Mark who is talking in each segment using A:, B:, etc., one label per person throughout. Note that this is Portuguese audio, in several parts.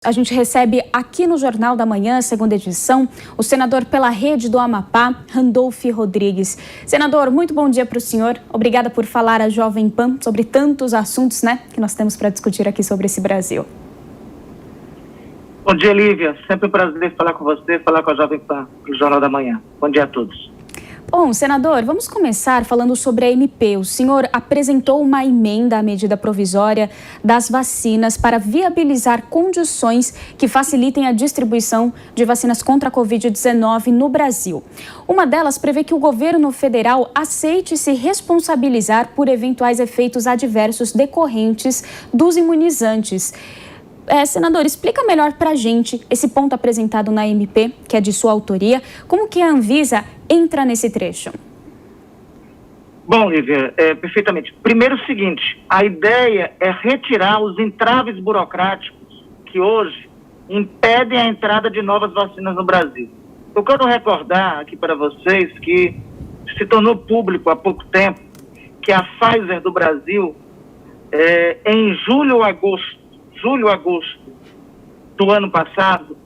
A: A gente recebe aqui no Jornal da Manhã, segunda edição, o senador pela Rede do Amapá, Randolfo Rodrigues. Senador, muito bom dia para o senhor. Obrigada por falar à Jovem Pan sobre tantos assuntos, que nós temos para discutir aqui sobre esse Brasil.
B: Bom dia, Lívia. Sempre um prazer falar com você, falar com a Jovem Pan, do Jornal da Manhã. Bom dia a todos.
A: Bom, senador, vamos começar falando sobre a MP. O senhor apresentou uma emenda à medida provisória das vacinas para viabilizar condições que facilitem a distribuição de vacinas contra a Covid-19 no Brasil. Uma delas prevê que o governo federal aceite se responsabilizar por eventuais efeitos adversos decorrentes dos imunizantes. Senador, explica melhor para a gente esse ponto apresentado na MP, que é de sua autoria, como que a Anvisa entra nesse trecho?
B: Bom, Lívia, perfeitamente. Primeiro o seguinte, a ideia é retirar os entraves burocráticos que hoje impedem a entrada de novas vacinas no Brasil. Eu quero recordar aqui para vocês que se tornou público há pouco tempo que a Pfizer do Brasil, em julho ou agosto do ano passado,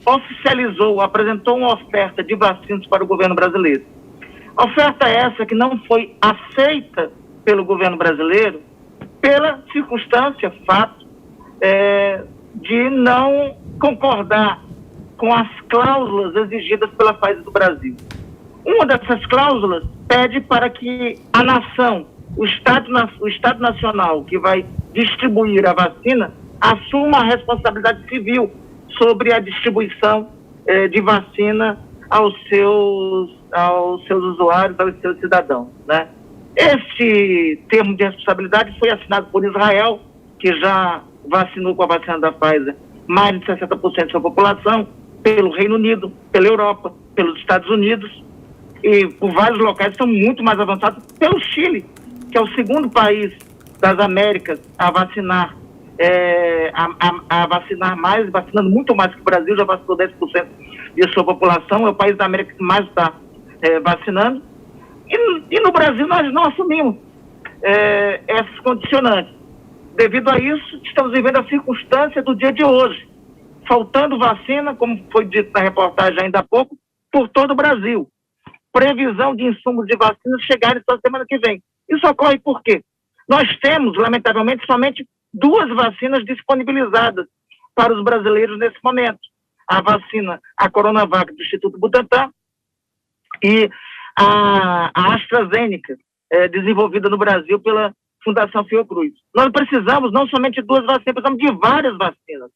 B: apresentou uma oferta de vacinas para o governo brasileiro. Oferta essa que não foi aceita pelo governo brasileiro pela circunstância, fato, de não concordar com as cláusulas exigidas pela Pfizer do Brasil. Uma dessas cláusulas pede para que a nação, o Estado Nacional que vai distribuir a vacina, assuma a responsabilidade civil sobre a distribuição de vacina aos seus usuários, aos seus cidadãos, né? Este termo de responsabilidade foi assinado por Israel, que já vacinou com a vacina da Pfizer mais de 60% da sua população, pelo Reino Unido, pela Europa, pelos Estados Unidos, e por vários locais que são muito mais avançados, pelo Chile, que é o segundo país das Américas a vacinar vacinando muito mais que o Brasil, já vacinou 10% de sua população, é o país da América que mais está vacinando, e no Brasil nós não assumimos esses condicionantes. Devido a isso, estamos vivendo a circunstância do dia de hoje, faltando vacina, como foi dito na reportagem ainda há pouco, por todo o Brasil. Previsão de insumos de vacina chegarem só semana que vem. Isso ocorre por quê? Nós temos, lamentavelmente, somente 2 vacinas disponibilizadas para os brasileiros nesse momento. A vacina, a Coronavac do Instituto Butantan e a AstraZeneca, desenvolvida no Brasil pela Fundação Fiocruz. Nós precisamos não somente de 2 vacinas, precisamos de várias vacinas.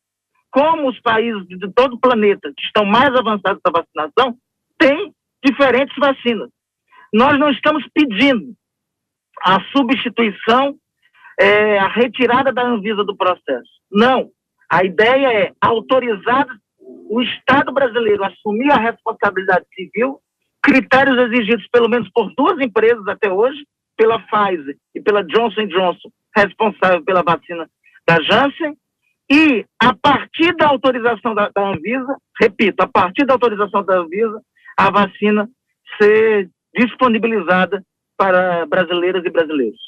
B: Como os países de todo o planeta que estão mais avançados na vacinação têm diferentes vacinas. Nós não estamos pedindo a substituição, a retirada da Anvisa do processo. Não. A ideia é autorizar o Estado brasileiro a assumir a responsabilidade civil, critérios exigidos pelo menos por 2 empresas até hoje, pela Pfizer e pela Johnson & Johnson, responsável pela vacina da Janssen, e a partir da autorização da Anvisa, repito, a partir da autorização da Anvisa, a vacina ser disponibilizada para brasileiras e brasileiros.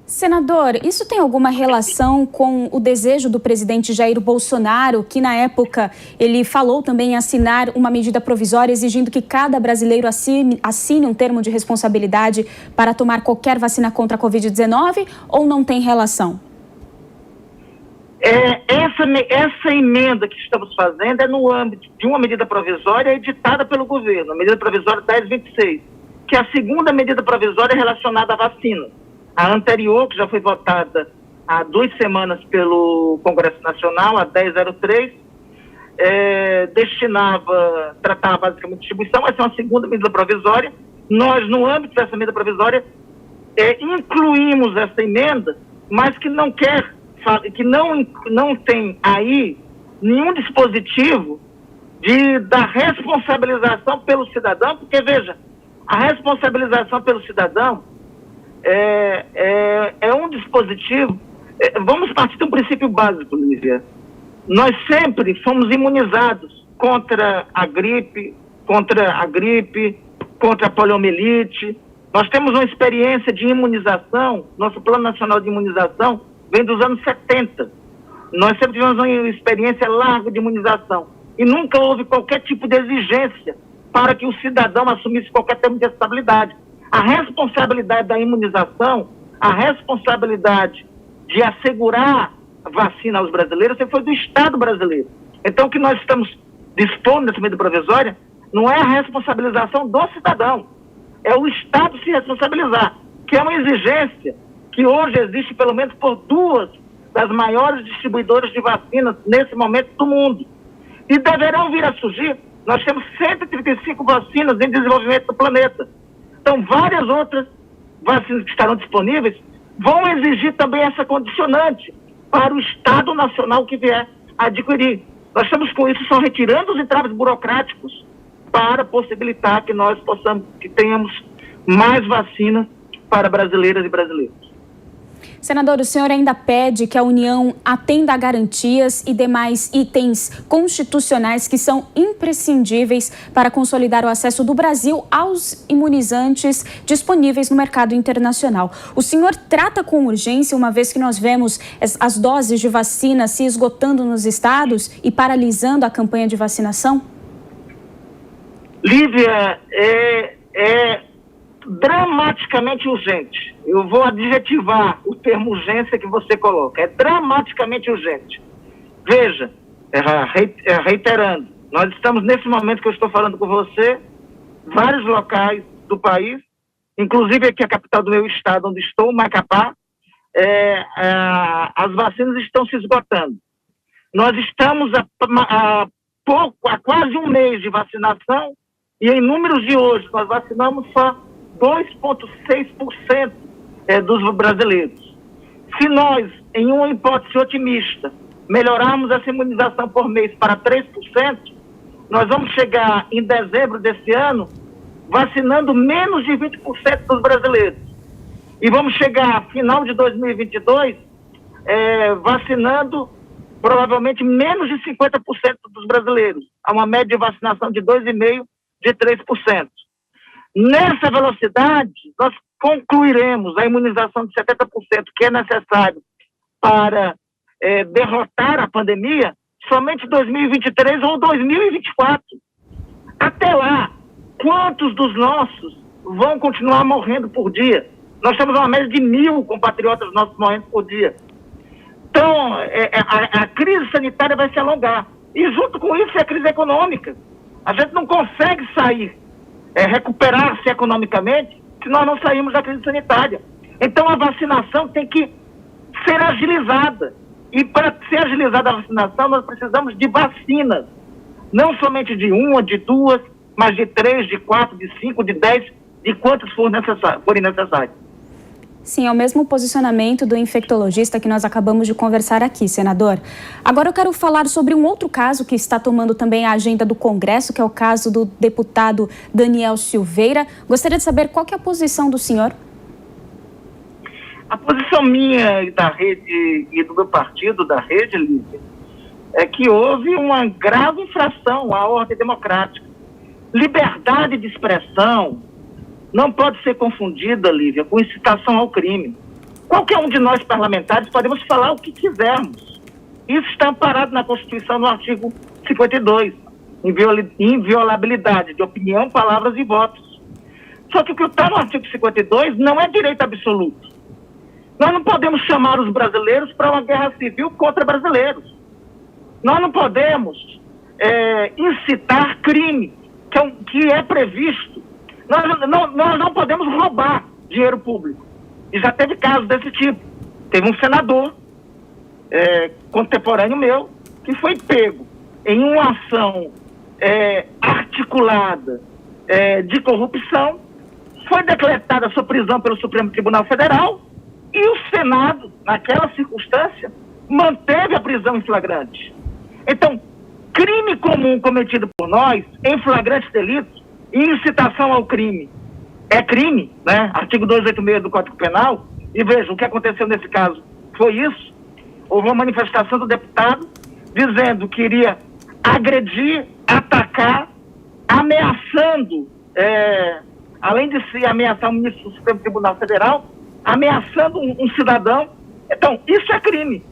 A: Senador, isso tem alguma relação com o desejo do presidente Jair Bolsonaro, que na época ele falou também em assinar uma medida provisória exigindo que cada brasileiro assine um termo de responsabilidade para tomar qualquer vacina contra a Covid-19, ou não tem relação?
B: Essa emenda que estamos fazendo é no âmbito de uma medida provisória editada pelo governo, a medida provisória 1026, que é a segunda medida provisória relacionada à vacina. A anterior, que já foi votada há 2 semanas pelo Congresso Nacional, a 1003, tratava basicamente de distribuição. Essa é uma segunda medida provisória. Nós, no âmbito dessa medida provisória, incluímos essa emenda, mas que não tem aí nenhum dispositivo da responsabilização pelo cidadão, porque, veja, a responsabilização pelo cidadão é um dispositivo. Vamos partir de um princípio básico, Lívia. Nós sempre fomos imunizados contra a gripe, contra a poliomielite. Nós temos uma experiência de imunização, nosso Plano Nacional de Imunização vem dos anos 70. Nós sempre tivemos uma experiência larga de imunização e nunca houve qualquer tipo de exigência para que o cidadão assumisse qualquer termo de responsabilidade. A responsabilidade da imunização, a responsabilidade de assegurar a vacina aos brasileiros sempre foi do Estado brasileiro. Então, o que nós estamos dispondo nessa medida provisória não é a responsabilização do cidadão, é o Estado se responsabilizar, que é uma exigência que hoje existe pelo menos por duas das maiores distribuidoras de vacinas nesse momento do mundo. E deverão vir a surgir, nós temos 135 vacinas em desenvolvimento do planeta. Então, várias outras vacinas que estarão disponíveis vão exigir também essa condicionante para o Estado Nacional que vier a adquirir. Nós estamos com isso só retirando os entraves burocráticos para possibilitar que nós possamos, que tenhamos mais vacinas para brasileiras e brasileiros.
A: Senador, o senhor ainda pede que a União atenda a garantias e demais itens constitucionais que são imprescindíveis para consolidar o acesso do Brasil aos imunizantes disponíveis no mercado internacional. O senhor trata com urgência, uma vez que nós vemos as doses de vacina se esgotando nos estados e paralisando a campanha de vacinação?
B: Lívia, é dramaticamente urgente. Eu vou adjetivar o termo urgência que você coloca. É dramaticamente urgente. Veja, reiterando, nós estamos nesse momento que eu estou falando com você, vários locais do país, inclusive aqui a capital do meu estado, onde estou, Macapá, as vacinas estão se esgotando. Nós estamos há quase um mês de vacinação e em números de hoje nós vacinamos só 2,6% dos brasileiros. Se nós, em uma hipótese otimista, melhorarmos essa imunização por mês para 3%, nós vamos chegar em dezembro desse ano vacinando menos de 20% dos brasileiros. E vamos chegar, final de 2022, vacinando provavelmente menos de 50% dos brasileiros, a uma média de vacinação de 2,5%, de 3%. Nessa velocidade, nós concluiremos a imunização de 70% que é necessário para derrotar a pandemia somente em 2023 ou 2024. Até lá, quantos dos nossos vão continuar morrendo por dia? Nós temos uma média de 1.000 compatriotas nossos morrendo por dia. Então, a crise sanitária vai se alongar. E junto com isso é a crise econômica. A gente não consegue sair, recuperar-se economicamente, se nós não sairmos da crise sanitária. Então a vacinação tem que ser agilizada. E para ser agilizada a vacinação, nós precisamos de vacinas. Não somente de uma, de duas, mas de 3, de 4, de 5, de 10, de quantas forem necessárias.
A: Sim, é o mesmo posicionamento do infectologista que nós acabamos de conversar aqui, senador. Agora eu quero falar sobre um outro caso que está tomando também a agenda do Congresso, que é o caso do deputado Daniel Silveira. Gostaria de saber qual que é a posição do senhor.
B: A posição minha e da rede e do meu partido, da Rede Lívia, é que houve uma grave infração à ordem democrática. Liberdade de expressão não pode ser confundida, Lívia, com incitação ao crime. Qualquer um de nós parlamentares podemos falar o que quisermos. Isso está amparado na Constituição no artigo 52, inviolabilidade de opinião, palavras e votos. Só que o que está no artigo 52 não é direito absoluto. Nós não podemos chamar os brasileiros para uma guerra civil contra brasileiros. Nós não podemos incitar crime que é previsto. Nós não podemos roubar dinheiro público. E já teve casos desse tipo. Teve um senador contemporâneo meu que foi pego em uma ação articulada de corrupção, foi decretada sua prisão pelo Supremo Tribunal Federal e o Senado, naquela circunstância, manteve a prisão em flagrante. Então, crime comum cometido por nós, em flagrante delito, e incitação ao crime é crime, né? Artigo 286 do Código Penal. E veja, o que aconteceu nesse caso foi isso. Houve uma manifestação do deputado dizendo que iria agredir, atacar, ameaçando, além de se ameaçar o ministro do Supremo Tribunal Federal, ameaçando um cidadão. Então, isso é crime.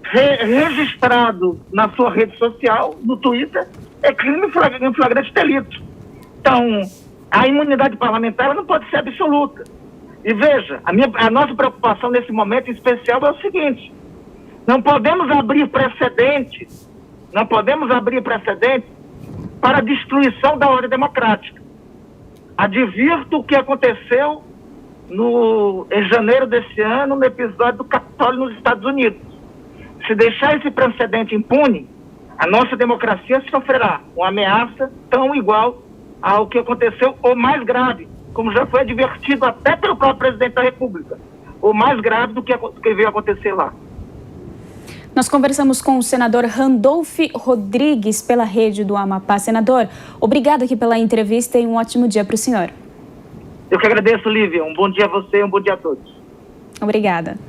B: registrado na sua rede social, no Twitter, é crime em flagrante delito. Então, a imunidade parlamentar ela não pode ser absoluta. E veja, a nossa preocupação nesse momento em especial é o seguinte: não podemos abrir precedentes para a destruição da ordem democrática. Advirto o que aconteceu em janeiro desse ano, no episódio do Capitólio nos Estados Unidos. Se deixar esse precedente impune, a nossa democracia sofrerá uma ameaça tão igual ao que aconteceu, ou mais grave, como já foi advertido até pelo próprio presidente da República, ou mais grave do que veio acontecer lá.
A: Nós conversamos com o senador Randolph Rodrigues pela Rede do Amapá. Senador, obrigado aqui pela entrevista e um ótimo dia para o senhor.
B: Eu que agradeço, Lívia. Um bom dia a você e um bom dia a todos.
A: Obrigada.